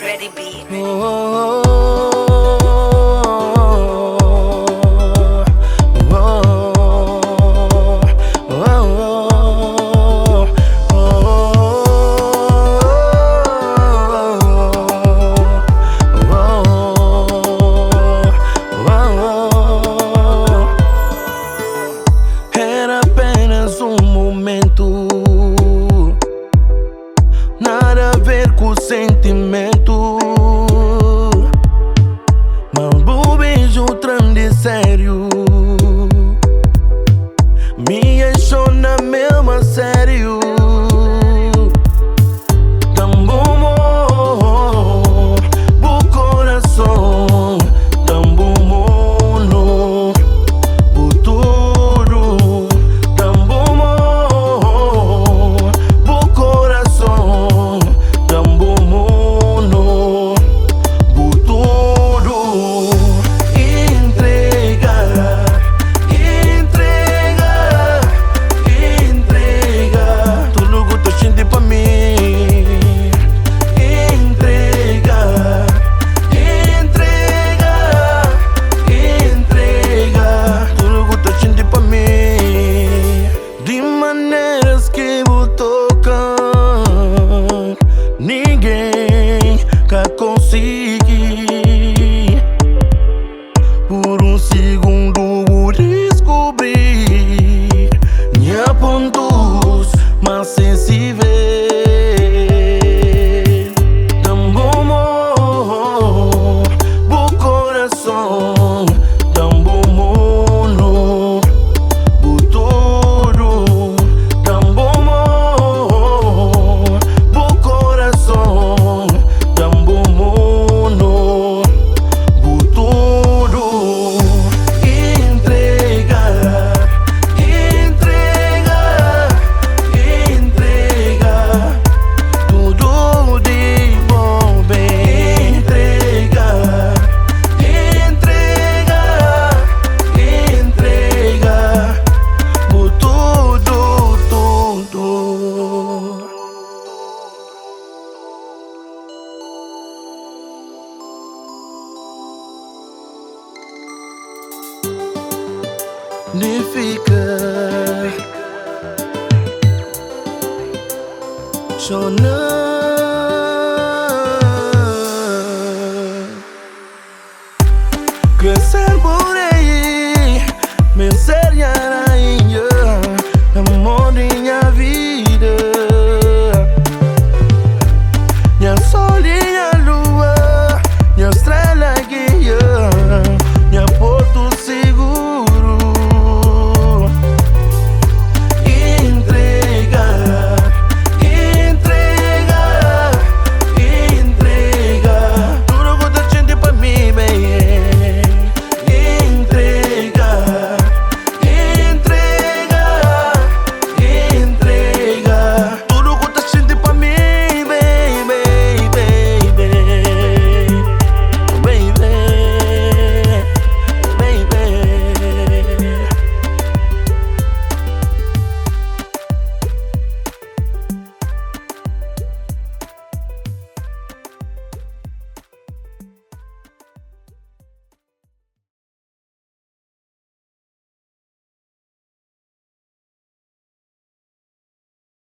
Ready beat. Era apenas um momento, nada a ver com o sentimento. Mas beijo trande sério, me achou na mesma sério. Tão bom, o coração, tão bom, no futuro. Tão bom, o coração, tão bom, no futuro. Entrega, entrega, entrega tudo que tu sente pra mim. Entrega, entrega, entrega tudo que tu sente pra mim. De maneiras que vou tocar, ninguém quer conseguir. Por um segundo vou descobrir minha pontos mais sensíveis. Tão bom, o coração, tão bom, no futuro. Tão bom, o coração, tão bom, no futuro. Entrega, entrega, entrega tudo de bom, bem. Entrega, entrega, entrega por tudo, tudo. Nem fica chorando. Crescer por aí me enseñará